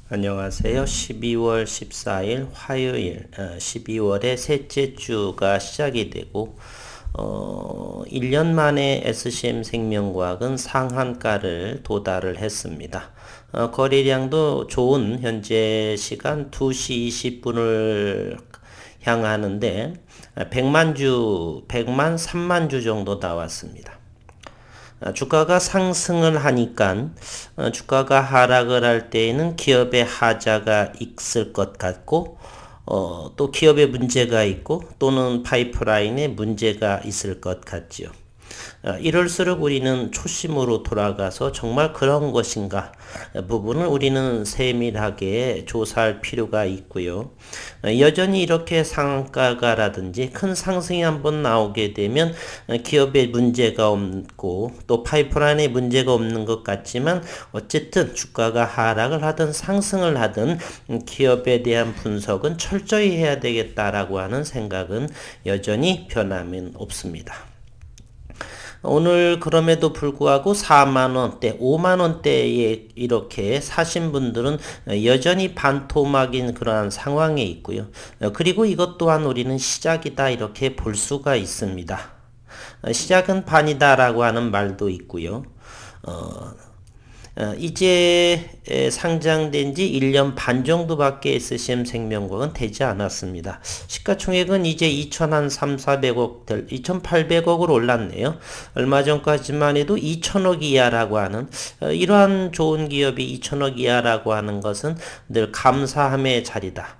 안녕하세요. 12월 14일 화요일, 12월의 셋째 주가 시작이 되고, 1년 만에 SCM 생명과학은 상한가를 도달을 했습니다. 거래량도 좋은 현재 시간 2시 20분을 향하는데, 100만 3만 주 정도 나왔습니다. 주가가 상승을 하니까 주가가 하락을 할 때에는 기업의 하자가 있을 것 같고 또 기업에 문제가 있고 또는 파이프라인에 문제가 있을 것 같지요. 이럴수록 우리는 초심으로 돌아가서 정말 그런 것인가 부분을 우리는 세밀하게 조사할 필요가 있고요. 여전히 이렇게 상한가라든지 큰 상승이 한번 나오게 되면 기업에 문제가 없고 또 파이프라인에 문제가 없는 것 같지만 어쨌든 주가가 하락을 하든 상승을 하든 기업에 대한 분석은 철저히 해야 되겠다라고 하는 생각은 여전히 변함은 없습니다. 오늘 그럼에도 불구하고 4만원대, 5만원대에 이렇게 사신 분들은 여전히 반토막인 그러한 상황에 있고요. 그리고 이것 또한 우리는 시작이다 이렇게 볼 수가 있습니다. 시작은 반이다라고 하는 말도 있고요. 이제 상장된 지 1년 반 정도밖에 SCM 생명과학은 되지 않았습니다. 시가총액은 이제 2,300~400억, 2,800억으로 올랐네요. 얼마 전까지만 해도 2,000억 이하라고 하는, 이러한 좋은 기업이 2,000억 이하라고 하는 것은 늘 감사함의 자리다.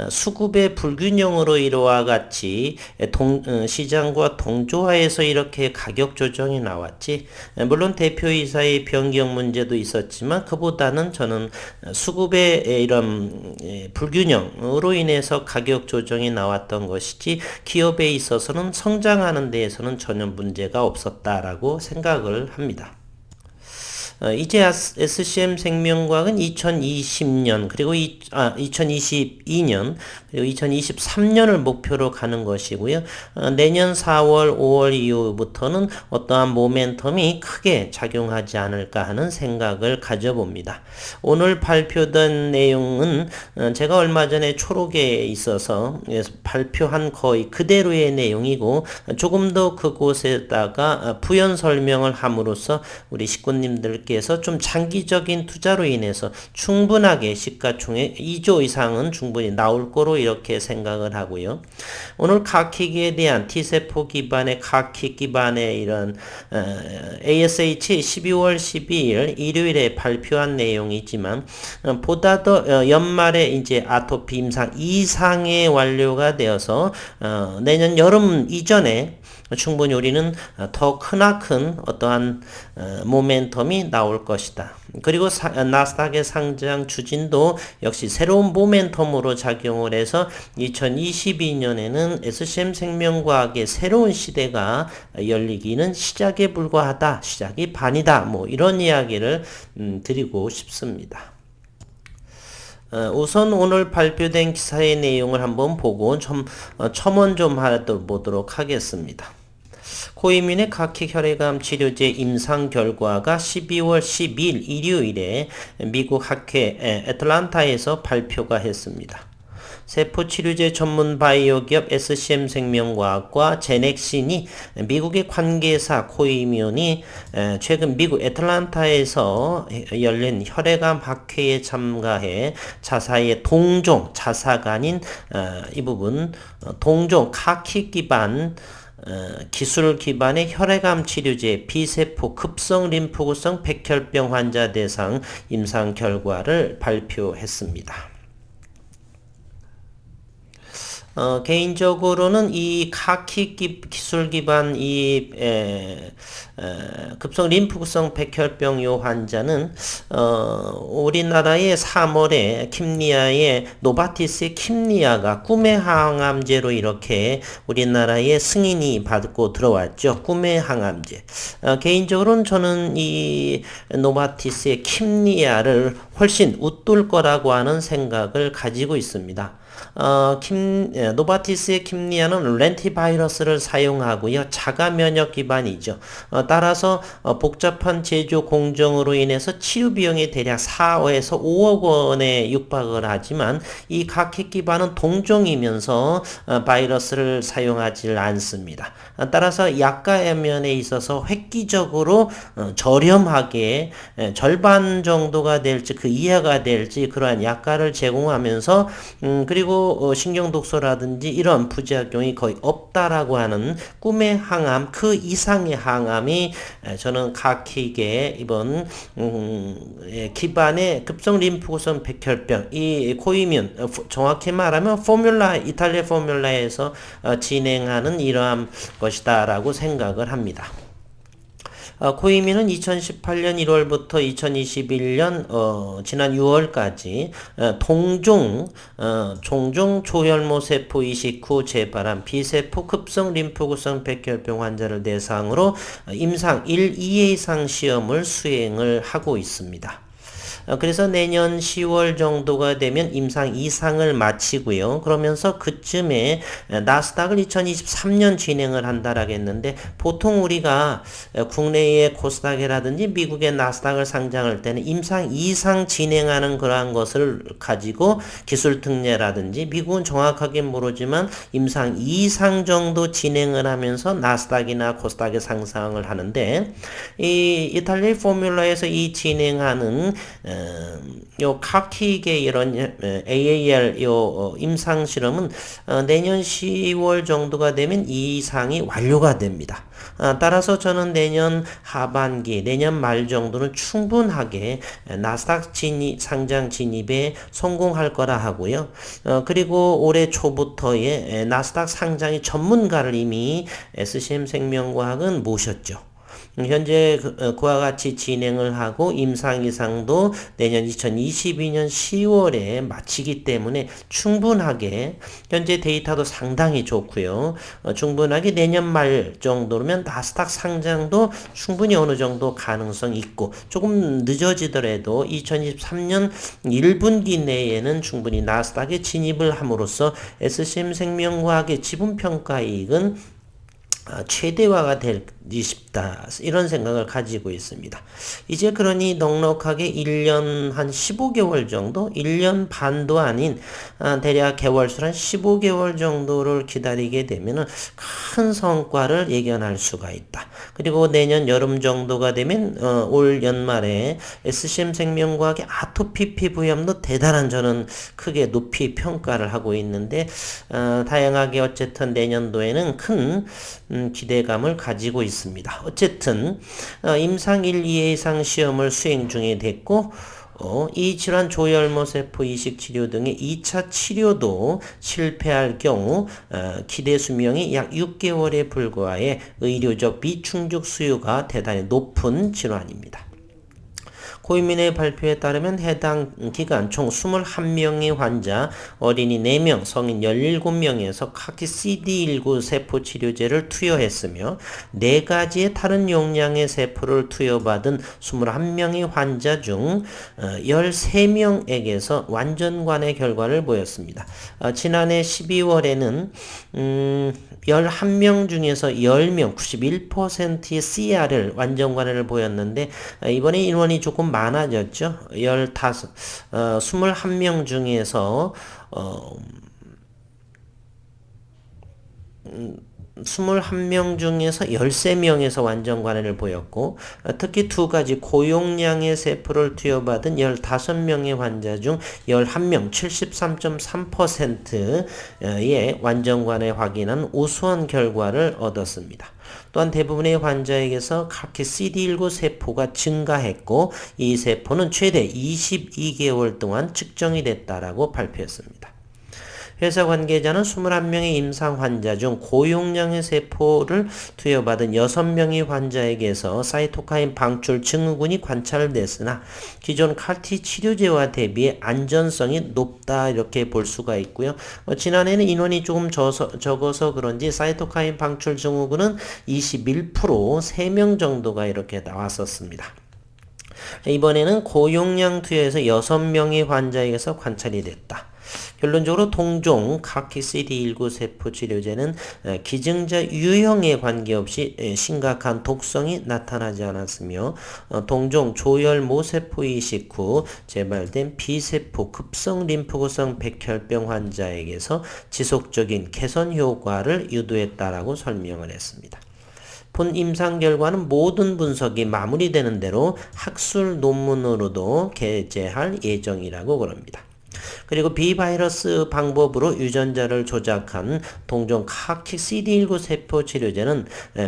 수급의 불균형으로 이러와 같이 시장과 동조화해서 이렇게 가격 조정이 나왔지. 물론 대표이사의 변경 문제도 있었지만 그보다는 저는 수급의 이런 불균형으로 인해서 가격 조정이 나왔던 것이지 기업에 있어서는 성장하는 데에서는 전혀 문제가 없었다라고 생각을 합니다. 이제 SCM 생명과학은 2020년 그리고 2022년 그리고 2023년을 목표로 가는 것이고요. 내년 4월, 5월 이후부터는 어떠한 모멘텀이 크게 작용하지 않을까 하는 생각을 가져봅니다. 오늘 발표된 내용은 제가 얼마 전에 초록에 있어서 발표한 거의 그대로의 내용이고 조금 더 그곳에다가 부연 설명을 함으로써 우리 식구님들께서 좀 장기적인 투자로 인해서 충분하게 시가총액 2조 이상은 충분히 나올 거로 이렇게 생각을 하고요. 오늘 카킥에 대한 T세포 기반의 카킥 기반의 이런 ASH 12월 12일 일요일에 발표한 내용이지만 보다 더 연말에 이제 아토피 임상 이상의 완료가 되어서 내년 여름 이전에 충분히 우리는 더 크나큰 어떠한 모멘텀이 나올 것이다. 그리고 나스닥의 상장 추진도 역시 새로운 모멘텀으로 작용을 해서 2022년에는 SCM 생명과학의 새로운 시대가 열리기는 시작에 불과하다. 시작이 반이다. 뭐 이런 이야기를 드리고 싶습니다. 우선 오늘 발표된 기사의 내용을 한번 보고 첨언 좀 보도록 하겠습니다. 고이민의 각킥 혈액암 치료제 임상 결과가 12월 12일 일요일에 미국 학회 애틀란타에서 발표가 했습니다. 세포치료제 전문 바이오 기업 SCM 생명과학과 제넥신이 미국의 관계사 코이뮤이 최근 미국 애틀란타에서 열린 혈액암 학회에 참가해 자사의 동종, 자사가 아닌 이 부분 동종 카킥 기반 기술 기반의 혈액암 치료제 B세포 급성 림프구성 백혈병 환자 대상 임상 결과를 발표했습니다. 개인적으로는 이 카킥 기술 기반 이 급성 림프구성 백혈병 요 환자는 우리나라의 3월에 킴리아의 노바티스의 킴리아가 꿈의 항암제로 이렇게 우리나라에 승인이 받고 들어왔죠. 꿈의 항암제. 개인적으로는 저는 이 노바티스의 킴리아를 훨씬 웃돌 거라고 하는 생각을 가지고 있습니다. 노바티스의 킴리아는 렌티바이러스를 사용하고요. 자가 면역 기반이죠. 따라서 복잡한 제조 공정으로 인해서 치료 비용이 대략 4에서 5억 원에 육박을 하지만 이 각핵 기반은 동종이면서 바이러스를 사용하지 않습니다. 따라서 약가 면에 있어서 획기적으로 저렴하게 절반 정도가 될지 그 이하가 될지 그러한 약가를 제공하면서 그리고 신경 독소라든지 이런 부작용이 거의 없다라고 하는 꿈의 항암 그 이상의 항암이 저는 각킥의 이번 기반의 급성 림프구성 백혈병 이 코이뮨 정확히 말하면 포뮬라 이탈리아 포뮬라에서 진행하는 이러한 것이다라고 생각을 합니다. 코이미는 2018년 1월부터 2021년 지난 6월까지 종종 조혈모 세포 이식 후 재발한 비세포 급성 림프구성 백혈병 환자를 대상으로 임상 1, 2회 이상 시험을 수행을 하고 있습니다. 그래서 내년 10월 정도가 되면 임상 2상을 마치고요. 그러면서 그쯤에 나스닥을 2023년 진행을 한다라겠는데 보통 우리가 국내의 코스닥이라든지 미국의 나스닥을 상장할 때는 임상 2상 진행하는 그러한 것을 가지고 기술 특례라든지 미국은 정확하게 모르지만 임상 2상 정도 진행을 하면서 나스닥이나 코스닥에 상장을 하는데 이 이탈리아 포뮬러에서 이 진행하는 요 카킥의 이런 AAR 임상 실험은 내년 10월 정도가 되면 이 이상이 완료가 됩니다. 따라서 저는 내년 하반기, 내년 말 정도는 충분하게 나스닥 상장 진입에 성공할 거라 하고요. 그리고 올해 초부터의 나스닥 상장의 전문가를 이미 SCM 생명과학은 모셨죠. 현재 그와 같이 진행을 하고 임상 이상도 내년 2022년 10월에 마치기 때문에 충분하게 현재 데이터도 상당히 좋고요. 충분하게 내년 말 정도면 나스닥 상장도 충분히 어느 정도 가능성이 있고 조금 늦어지더라도 2023년 1분기 내에는 충분히 나스닥에 진입을 함으로써 SCM 생명과학의 지분평가이익은 최대화가 되지 싶다 이런 생각을 가지고 있습니다. 이제 그러니 넉넉하게 1년 한 15개월 정도 1년 반도 아닌 대략 개월수 한 15개월 정도를 기다리게 되면 큰 성과를 예견할 수가 있다. 그리고 내년 여름 정도가 되면 올 연말에 SCM 생명과학의 아토피 피부염도 대단한 저는 크게 높이 평가를 하고 있는데 다양하게 어쨌든 내년도에는 큰 기대감을 가지고 있습니다. 어쨌든 임상 1, 2회 이상 시험을 수행 중에 됐고 이 질환 조혈모 세포 이식 치료 등의 2차 치료도 실패할 경우 기대 수명이 약 6개월에 불과해 의료적 비충족 수요가 대단히 높은 질환입니다. 코이민의 발표에 따르면 해당 기간 총 21명의 환자, 어린이 4명, 성인 17명에서 각기 CD19 세포 치료제를 투여했으며 4가지의 다른 용량의 세포를 투여받은 21명의 환자 중 13명에게서 완전관의 결과를 보였습니다. 지난해 12월에는 11명 중에서 10명, 91%의 CR을 완전관을 보였는데 이번에 인원이 조금 많아졌죠. 21명 중에서 21명 중에서 13명에서 완전관해를 보였고 특히 2가지 고용량의 세포를 투여받은 15명의 환자 중 11명 73.3%의 완전관해 확인한 우수한 결과를 얻었습니다. 또한 대부분의 환자에게서 각기 CD19 세포가 증가했고 이 세포는 최대 22개월 동안 측정이 됐다라고 발표했습니다. 회사 관계자는 21명의 임상 환자 중 고용량의 세포를 투여받은 6명의 환자에게서 사이토카인 방출 증후군이 관찰됐으나 기존 CAR-T 치료제와 대비해 안전성이 높다 이렇게 볼 수가 있고요. 지난해는 인원이 조금 적어서 그런지 사이토카인 방출 증후군은 21% 3명 정도가 이렇게 나왔었습니다. 이번에는 고용량 투여에서 6명의 환자에게서 관찰이 됐다. 결론적으로 동종 카키 CD19 세포 치료제는 기증자 유형에 관계없이 심각한 독성이 나타나지 않았으며 동종 조혈 모세포 이식 후 재발된 B세포 급성 림프구성 백혈병 환자에게서 지속적인 개선 효과를 유도했다라고 설명을 했습니다. 본 임상 결과는 모든 분석이 마무리되는 대로 학술 논문으로도 게재할 예정이라고 그럽니다. 그리고 비바이러스 방법으로 유전자를 조작한 동종 카티 CD19 세포 치료제는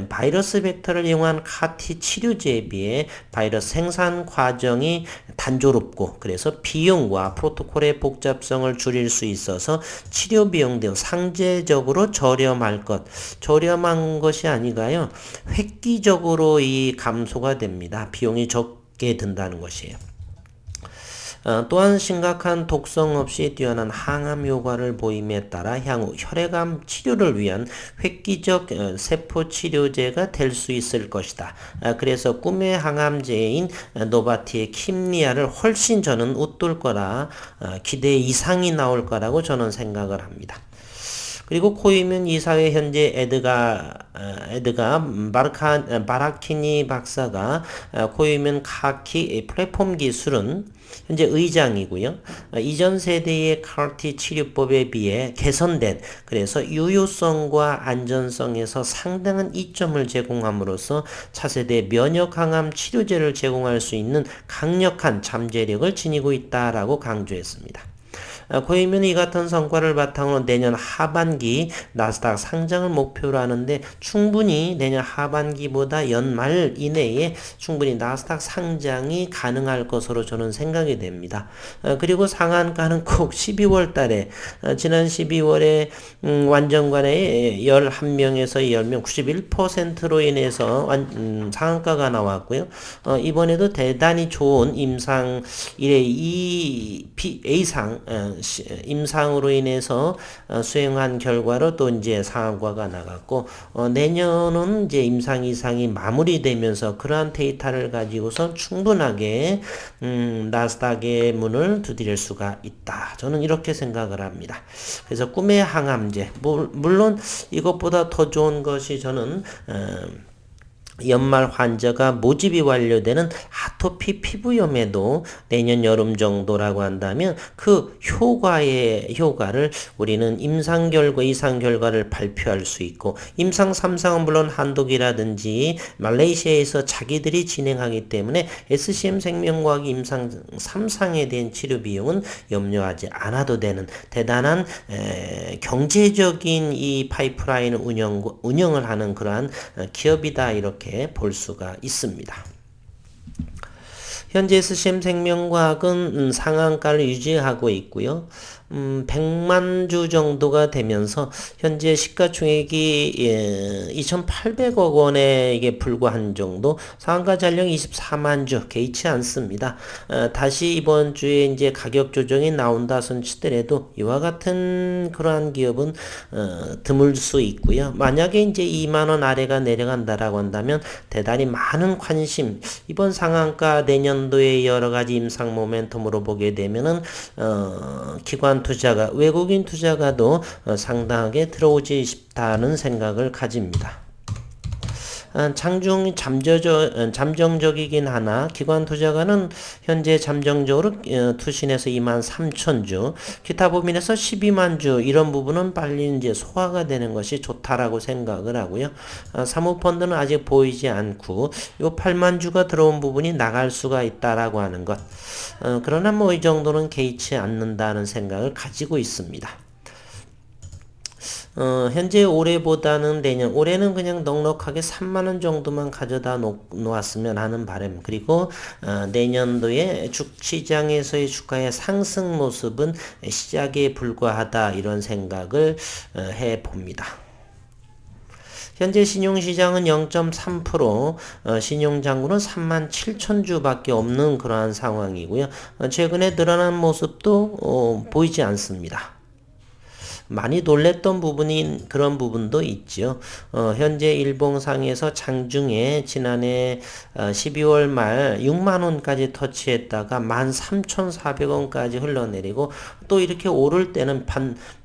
바이러스 벡터를 이용한 카티 치료제에 비해 바이러스 생산 과정이 단조롭고 그래서 비용과 프로토콜의 복잡성을 줄일 수 있어서 치료 비용도 상대적으로 저렴한 것이 아니가요. 획기적으로 이 감소가 됩니다. 비용이 적게 든다는 것이에요. 또한 심각한 독성 없이 뛰어난 항암 효과를 보임에 따라 향후 혈액암 치료를 위한 획기적 세포 치료제가 될 수 있을 것이다. 그래서 꿈의 항암제인 노바티의 킴리아를 훨씬 저는 웃돌 거라 기대 이상이 나올 거라고 저는 생각을 합니다. 그리고 코이면 이사회 현재 에드가 바라키니 박사가 코이면 카키 플랫폼 기술은 현재 의장이고요. 이전 세대의 CAR-T 치료법에 비해 개선된 그래서 유효성과 안전성에서 상당한 이점을 제공함으로써 차세대 면역 항암 치료제를 제공할 수 있는 강력한 잠재력을 지니고 있다라고 강조했습니다. 코이면 이 같은 성과를 바탕으로 내년 하반기 나스닥 상장을 목표로 하는데 충분히 내년 하반기보다 연말 이내에 충분히 나스닥 상장이 가능할 것으로 저는 생각이 됩니다. 그리고 상한가는 꼭 12월 달에 지난 12월에 완전관에 11명에서 10명 91%로 인해서 상한가가 나왔고요. 이번에도 대단히 좋은 임상 1회 A상 임상으로 인해서 수행한 결과로 또 이제 상한가가 나갔고 내년은 이제 임상 이상이 마무리되면서 그러한 데이터를 가지고서 충분하게 나스닥의 문을 두드릴 수가 있다. 저는 이렇게 생각을 합니다. 그래서 꿈의 항암제 물론 이것보다 더 좋은 것이 저는 연말 환자가 모집이 완료되는 아토피 피부염에도 내년 여름 정도라고 한다면 그 효과를 우리는 임상 결과, 이상 결과를 발표할 수 있고 임상 3상은 물론 한독이라든지 말레이시아에서 자기들이 진행하기 때문에 SCM 생명과학 임상 3상에 대한 치료 비용은 염려하지 않아도 되는 대단한 경제적인 이 파이프라인을 운영을 하는 그러한 기업이다 이렇게 볼 수가 있습니다. 현재 SCM 생명과학은 상한가를 유지하고 있고요. 100만 주 정도가 되면서 현재 시가총액이 2,800억 원에 이게 불과한 정도, 상한가 잔량 24만 주 개의치 않습니다. 다시 이번 주에 이제 가격 조정이 나온다 손치더라도 이와 같은 그러한 기업은 드물 수 있고요. 만약에 이제 2만 원 아래가 내려간다라고 한다면 대단히 많은 관심, 이번 상한가 내년도에 여러 가지 임상 모멘텀으로 보게 되면은 기관 투자가 외국인 투자가도 상당하게 들어오지 싶다는 생각을 가집니다. 장중이 잠정적이긴 하나 기관 투자가는 현재 잠정적으로 투신해서 23,000주, 기타 법인에서 12만 주 이런 부분은 빨리 이제 소화가 되는 것이 좋다라고 생각을 하고요. 사모펀드는 아직 보이지 않고 요 8만 주가 들어온 부분이 나갈 수가 있다라고 하는 것. 그러나 뭐 이 정도는 개의치 않는다는 생각을 가지고 있습니다. 현재 올해보다는 내년, 올해는 그냥 넉넉하게 3만원 정도만 가져다 놓았으면 하는 바람. 그리고 내년도에 시장에서의 주가의 상승 모습은 시작에 불과하다 이런 생각을 해봅니다. 현재 신용시장은 0.3%, 신용장구는 37,000주밖에 없는 그러한 상황이고요. 최근에 늘어난 모습도 보이지 않습니다. 많이 놀랬던 부분인 그런 부분도 있죠. 현재 일봉상에서 장중에 지난해 12월 말 6만원까지 터치했다가 13,400원까지 흘러내리고 또 이렇게 오를 때는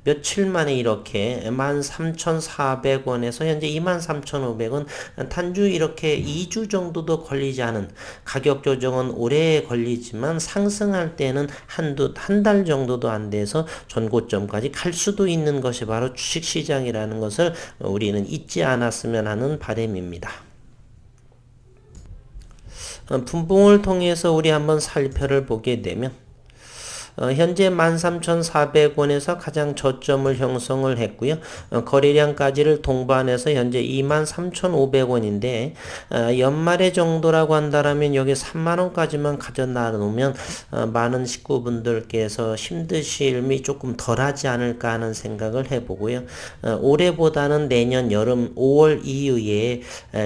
며칠 만에 이렇게 13,400원에서 현재 23,500원 단주 이렇게 2주 정도도 걸리지 않은 가격 조정은 오래 걸리지만 상승할 때는 한 달 정도도 안 돼서 전고점까지 갈 수도 있는 것이 바로 주식시장이라는 것을 우리는 잊지 않았으면 하는 바람입니다. 분봉을 통해서 우리 한번 살펴를 보게 되면 현재 13,400원에서 가장 저점을 형성을 했고요. 거래량까지를 동반해서 현재 23,500원인데 연말에 정도라고 한다면 여기 3만원까지만 가져다 놓으면 많은 식구분들께서 힘드심이 조금 덜하지 않을까 하는 생각을 해보고요. 올해보다는 내년 여름 5월 이후에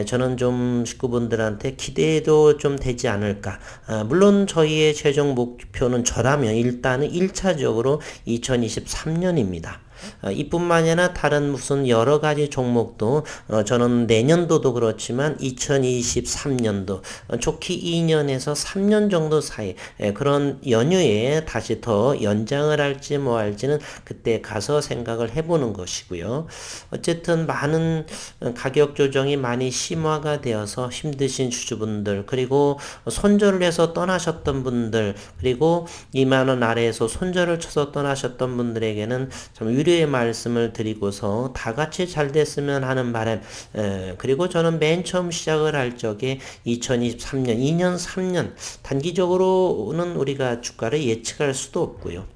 저는 좀 식구분들한테 기대도 좀 되지 않을까. 물론 저희의 최종 목표는 저라면 일단은 1차적으로 2023년입니다. 이뿐만이 아니라 다른 무슨 여러 가지 종목도 저는 내년도도 그렇지만 2023년도 좋게 2년에서 3년 정도 사이 그런 연휴에 다시 더 연장을 할지 뭐 할지는 그때 가서 생각을 해보는 것이고요. 어쨌든 많은 가격 조정이 많이 심화가 되어서 힘드신 주주분들 그리고 손절을 해서 떠나셨던 분들 그리고 2만원 아래에서 손절을 쳐서 떠나셨던 분들에게는 좀 위로의 말씀을 드리고서 다 같이 잘 됐으면 하는 바람 그리고 저는 맨 처음 시작을 할 적에 2023년 2년 3년 단기적으로는 우리가 주가를 예측할 수도 없고요.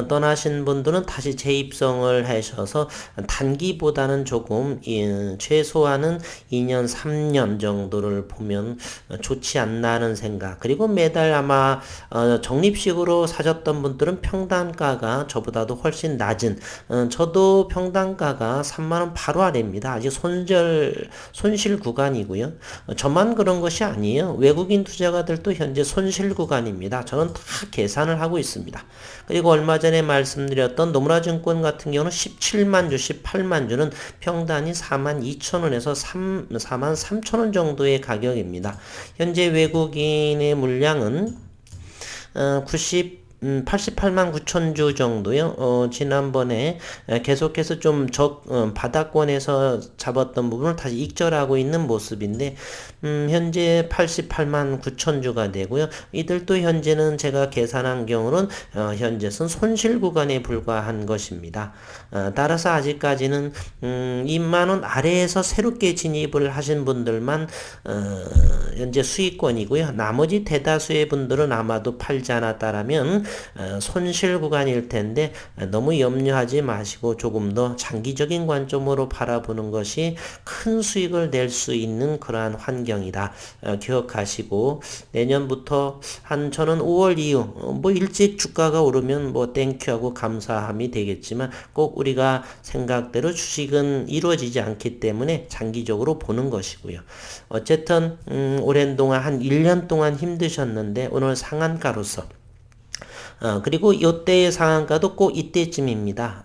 떠나신 분들은 다시 재입성을 하셔서 단기보다는 조금 최소한은 2년 3년 정도를 보면 좋지 않나 하는 생각 그리고 매달 아마 적립식으로 사셨던 분들은 평단가가 저보다도 훨씬 낮은 저도 평단가가 3만원 바로 아래입니다. 아직 손실 구간이고요. 저만 그런 것이 아니에요. 외국인 투자가들도 현재 손실 구간입니다. 저는 다 계산을 하고 있습니다. 그리고 얼마 전에 말씀드렸던 노무라증권 같은 경우는 17만 주, 18만 주는 평단이 42,000원에서 43,000원 정도의 가격입니다. 현재 외국인의 물량은 88만 9천 주 정도요. 지난번에 계속해서 좀 바닥권에서 잡았던 부분을 다시 익절하고 있는 모습인데 현재 88만 9천 주가 되고요. 이들도 현재는 제가 계산한 경우는 현재는 손실 구간에 불과한 것입니다. 따라서 아직까지는 2만원 아래에서 새롭게 진입을 하신 분들만 현재 수익권이고요. 나머지 대다수의 분들은 아마도 팔지 않았다라면 손실 구간일 텐데 너무 염려하지 마시고 조금 더 장기적인 관점으로 바라보는 것이 큰 수익을 낼 수 있는 그러한 환경이다. 기억하시고 내년부터 저는 5월 이후 뭐 일찍 주가가 오르면 뭐 땡큐하고 감사함이 되겠지만 꼭 우리가 생각대로 주식은 이루어지지 않기 때문에 장기적으로 보는 것이고요. 어쨌든 오랜 동안 한 1년 동안 힘드셨는데 오늘 상한가로서 그리고 이때의 상한가도 꼭 이때쯤입니다.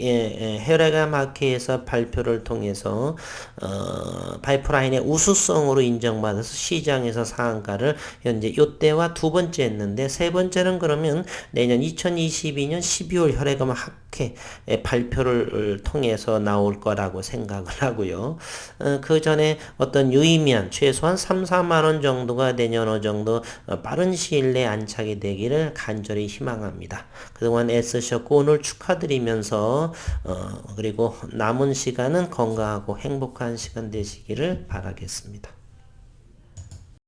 헤라가 마켓에서 발표를 통해서 파이프라인의 우수성으로 인정받아서 시장에서 상한가를 현재 이때와 두 번째 했는데 세 번째는 그러면 내년 2022년 12월 혈액암 학회 발표를 통해서 나올 거라고 생각을 하고요. 그 전에 어떤 유의미한 최소한 3, 4만 원 정도가 내년 정도 빠른 시일 내에 안착이 되기를 간절히 희망합니다. 그동안 애쓰셨고 오늘 축하드리면서 그리고 남은 시간은 건강하고 행복한 시간 되시기를 바라겠습니다.